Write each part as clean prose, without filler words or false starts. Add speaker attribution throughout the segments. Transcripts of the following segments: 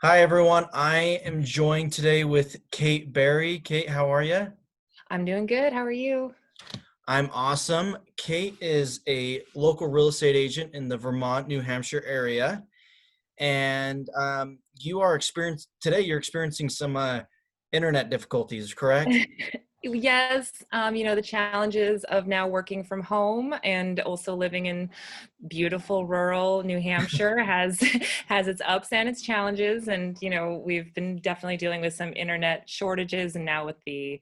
Speaker 1: Hi, everyone. I am joined today with Kate Berry. Kate, how are you?
Speaker 2: I'm doing good. How are you?
Speaker 1: I'm awesome. Kate is a local real estate agent in the Vermont, New Hampshire area. And you are today, you're experiencing some internet difficulties, correct?
Speaker 2: Yes, the challenges of now working from home and also living in beautiful rural New Hampshire has has its ups and its challenges. And we've been definitely dealing with some internet shortages, and now with the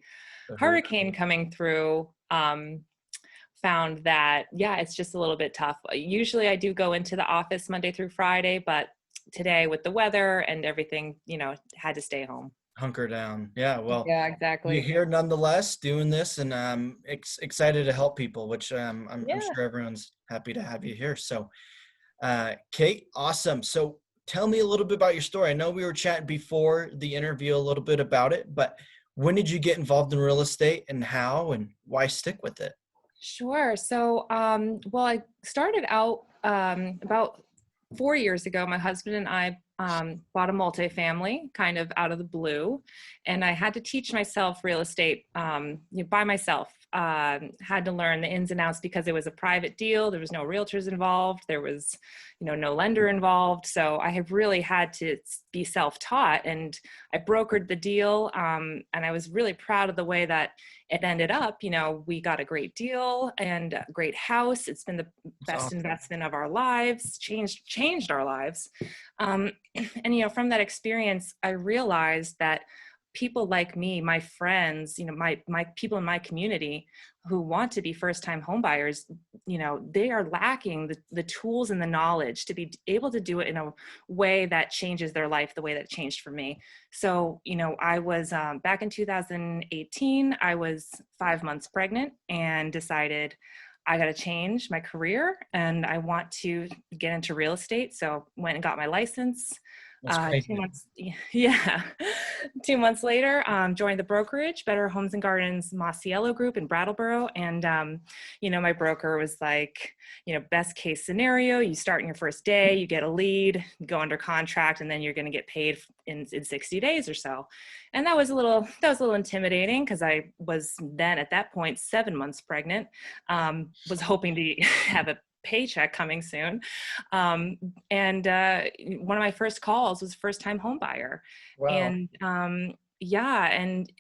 Speaker 1: The
Speaker 2: hurricane
Speaker 1: hurricane.
Speaker 2: coming through, found that it's just a little bit tough. Usually, I do go into the office Monday through Friday, but today with the weather and everything, had to stay home.
Speaker 1: Hunker down. Yeah, well,
Speaker 2: Yeah,
Speaker 1: you're
Speaker 2: exactly.
Speaker 1: here nonetheless doing this, and I'm excited to help people, which I'm
Speaker 2: Yeah.
Speaker 1: sure everyone's happy to have you here. So, Kate, awesome. So tell me a little bit about your story. I know we were chatting before the interview a little bit about it, but when did you get involved in real estate and how and why stick with it?
Speaker 2: Sure. So, I started out about 4 years ago. My husband and I bought a multifamily kind of out of the blue, and I had to teach myself real estate by myself. Had to learn the ins and outs because it was a private deal. There was no realtors involved. There was, no lender involved. So I have really had to be self-taught, and I brokered the deal. And I was really proud of the way that it ended up. We got a great deal and a great house. It's been the
Speaker 1: It's
Speaker 2: best
Speaker 1: awesome.
Speaker 2: investment of our lives, changed our lives. um, and from that experience, I realized that people like me, my friends, my people in my community who want to be first time homebuyers, they are lacking the tools and the knowledge to be able to do it in a way that changes their life the way that it changed for me. So, I was back in 2018, I was 5 months pregnant and decided I got to change my career and I want to get into real estate. So went and got my license.
Speaker 1: That's
Speaker 2: Two
Speaker 1: crazy.
Speaker 2: months, yeah, 2 months later, joined the brokerage, Better Homes and Gardens Masiello Group in Brattleboro. And, my broker was like, best case scenario, you start in your first day, you get a lead, you go under contract, and then you're going to get paid in 60 days or so. And that was a little intimidating because I was then at that point 7 months pregnant, was hoping to have a paycheck coming soon. Um, and One of my first calls was first time home buyer.
Speaker 1: Wow.
Speaker 2: And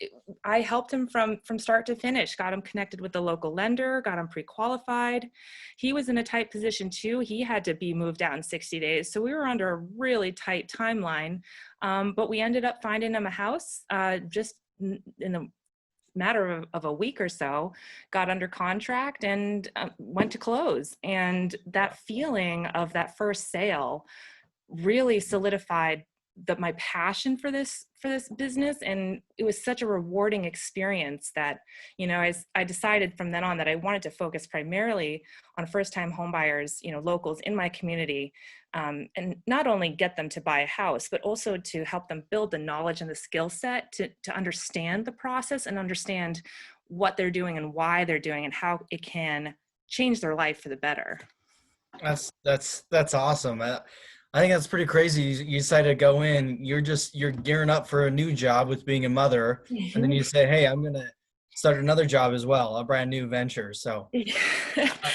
Speaker 2: I helped him from start to finish, got him connected with the local lender, got him pre-qualified. He was in a tight position too. He had to be moved out in 60 days. So we were under a really tight timeline. But we ended up finding him a house just in the matter of a week or so, got under contract and went to close. And that feeling of that first sale really solidified my passion for this business, and it was such a rewarding experience that I decided from then on that I wanted to focus primarily on first time homebuyers, locals in my community, and not only get them to buy a house but also to help them build the knowledge and the skill set to understand the process and understand what they're doing and why they're doing and how it can change their life for the better.
Speaker 1: That's awesome. I think that's pretty crazy. You decided to go in. You're gearing up for a new job with being a mother, and then you say, "Hey, I'm gonna start another job as well, a brand new venture." So,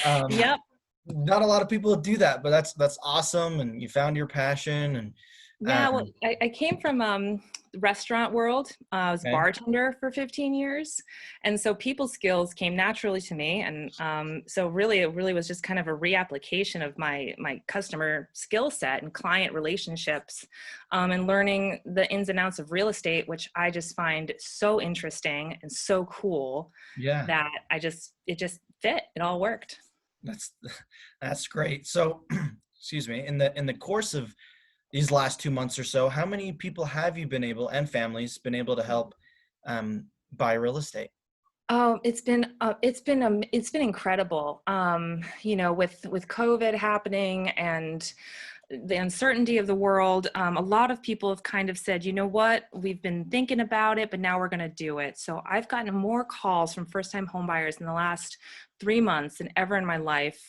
Speaker 1: um,
Speaker 2: Yep.
Speaker 1: not a lot of people do that, but that's awesome. And you found your passion, and
Speaker 2: Yeah, well,
Speaker 1: um,
Speaker 2: I came from the restaurant world. I was a
Speaker 1: okay,
Speaker 2: bartender for 15 years. And so people skills came naturally to me. And so really, it really was just kind of a reapplication of my customer skill set and client relationships, and learning the ins and outs of real estate, which I just find so interesting and so cool
Speaker 1: yeah,
Speaker 2: that it just fit. It all worked.
Speaker 1: that's that's great. So, excuse me. In the course of these last 2 months or so, how many people have you been able and families been able to help buy real estate?
Speaker 2: Oh, it's been incredible. With COVID happening and the uncertainty of the world, a lot of people have kind of said, you know what, we've been thinking about it, but now we're going to do it. So I've gotten more calls from first-time homebuyers in the last 3 months than ever in my life,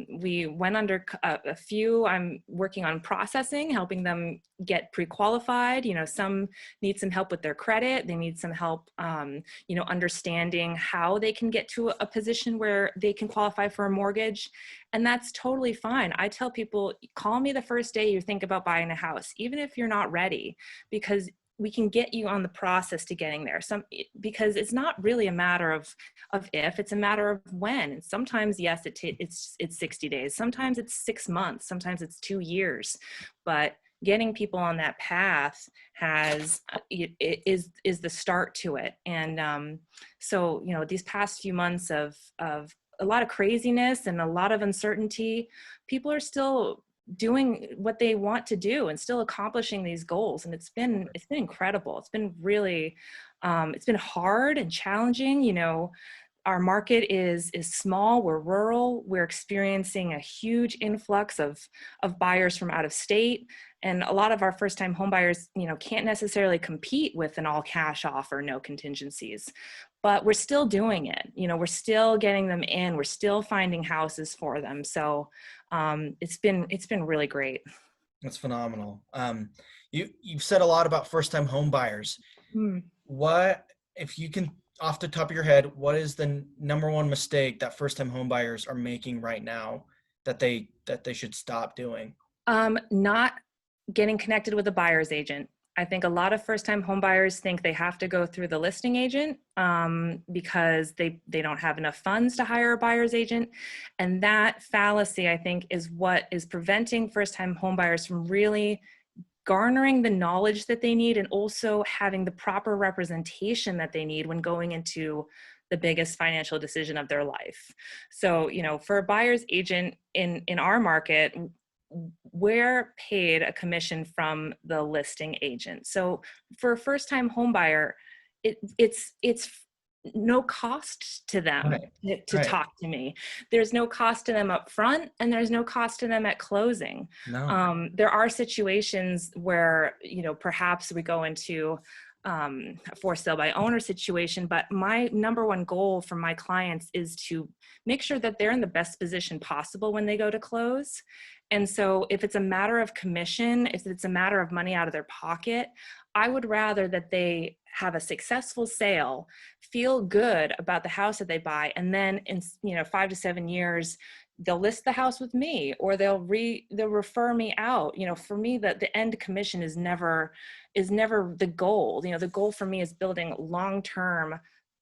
Speaker 2: We went under a few. I'm working on processing, helping them get pre-qualified. Some need some help with their credit. They need some help, understanding how they can get to a position where they can qualify for a mortgage. And that's totally fine. I tell people, call me the first day you think about buying a house, even if you're not ready, because we can get you on the process to getting there. Because it's not really a matter of if, it's a matter of when. And sometimes, yes, it's 60 days. Sometimes it's 6 months. Sometimes it's 2 years. But getting people on that path is the start to it. And so, these past few months of a lot of craziness and a lot of uncertainty, people are still doing what they want to do and still accomplishing these goals. And it's been incredible. It's been really, it's been hard and challenging. Our market is small, we're rural, we're experiencing a huge influx of buyers from out of state. And a lot of our first-time home buyers, can't necessarily compete with an all cash offer, no contingencies. But we're still doing it. We're still getting them in. We're still finding houses for them. So it's been really great.
Speaker 1: That's phenomenal. You've said a lot about first-time home buyers.
Speaker 2: Hmm.
Speaker 1: What, if you can, off the top of your head, what is the number one mistake that first-time home buyers are making right now that they should stop doing?
Speaker 2: Not getting connected with a buyer's agent. I think a lot of first-time home buyers think they have to go through the listing agent because they don't have enough funds to hire a buyer's agent. And that fallacy, I think, is what is preventing first-time home buyers from really garnering the knowledge that they need and also having the proper representation that they need when going into the biggest financial decision of their life. So, for a buyer's agent in our market, we're paid a commission from the listing agent. So for a first-time home buyer, it's no cost to them
Speaker 1: Right,
Speaker 2: to
Speaker 1: right.
Speaker 2: talk to me. There's no cost to them up front, and there's no cost to them at closing.
Speaker 1: No.
Speaker 2: There are situations where, perhaps we go into a for sale by owner situation, but my number one goal for my clients is to make sure that they're in the best position possible when they go to close. And so if it's a matter of commission, if it's a matter of money out of their pocket, I would rather that they have a successful sale, feel good about the house that they buy, and then in 5 to 7 years, they'll list the house with me, or they'll refer me out. For me, the end commission is never the goal. The goal for me is building long-term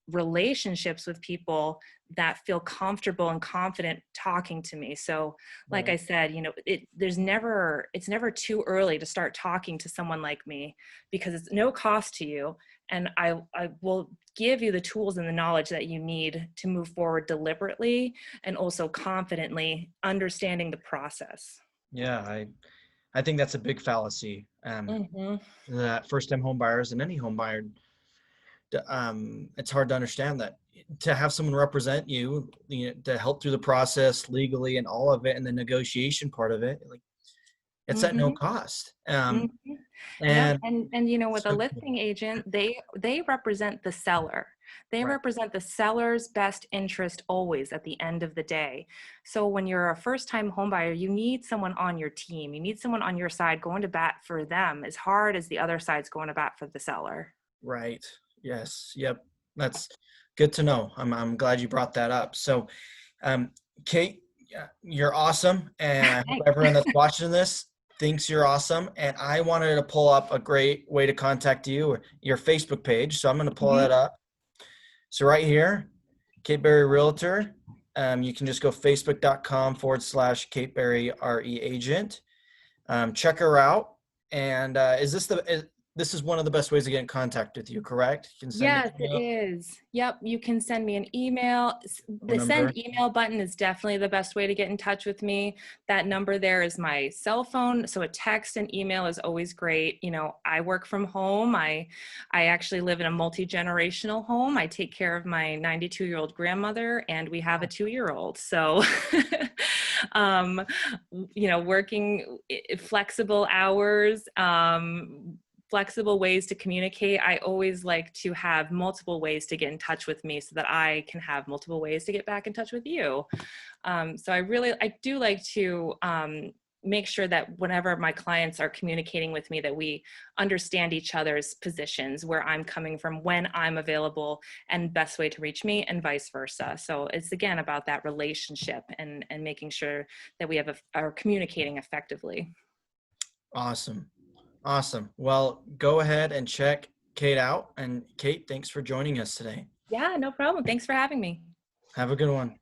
Speaker 2: relationships with people that feel comfortable and confident talking to me. So like I
Speaker 1: Right.
Speaker 2: said, it's never too early to start talking to someone like me, because it's no cost to you. And I will give you the tools and the knowledge that you need to move forward deliberately and also confidently, understanding the process.
Speaker 1: Yeah, I think that's a big fallacy.
Speaker 2: Mm-hmm.
Speaker 1: That first-time home buyers and any home buyer, it's hard to understand that to have someone represent you, to help through the process legally and all of it, and the negotiation part of it, like it's at no
Speaker 2: Mm-hmm.
Speaker 1: cost.
Speaker 2: Mm-hmm. Yep.
Speaker 1: And
Speaker 2: And with a
Speaker 1: so cool.
Speaker 2: listing agent, they represent the seller. They
Speaker 1: Right,
Speaker 2: represent the seller's best interest always at the end of the day. So when you're a first-time home buyer, you need someone on your team. You need someone on your side going to bat for them as hard as the other side's going to bat for the seller.
Speaker 1: right. Yes, yep. That's good to know. I'm glad you brought that up. So, um, Kate, yeah, you're awesome, and I hope
Speaker 2: Thanks.
Speaker 1: everyone that's watching this thinks you're awesome. And I wanted to pull up a great way to contact you, your Facebook page. So I'm going to pull that
Speaker 2: Mhm.
Speaker 1: up. So right here, Kate Berry Realtor. You can just go facebook.com/Kate Berry RE agent. Check her out. And this is one of the best ways to get in contact with you, correct? You can send an
Speaker 2: Yes, it
Speaker 1: email,
Speaker 2: is. Yep, you can send me an email.
Speaker 1: phone
Speaker 2: The
Speaker 1: number.
Speaker 2: send email button is definitely the best way to get in touch with me. That number there is my cell phone, so a text and email is always great. I work from home. I actually live in a multi-generational home. I take care of my 92-year-old grandmother, and we have a 2-year-old. So working flexible hours, flexible ways to communicate. I always like to have multiple ways to get in touch with me so that I can have multiple ways to get back in touch with you. So I do like to make sure that whenever my clients are communicating with me, that we understand each other's positions, where I'm coming from, when I'm available, and best way to reach me, and vice versa. So it's again about that relationship and making sure that we are communicating effectively.
Speaker 1: Awesome. Awesome. Well, go ahead and check Kate out. And Kate, thanks for joining us today.
Speaker 2: Yeah, no problem. Thanks for having me.
Speaker 1: Have a good one.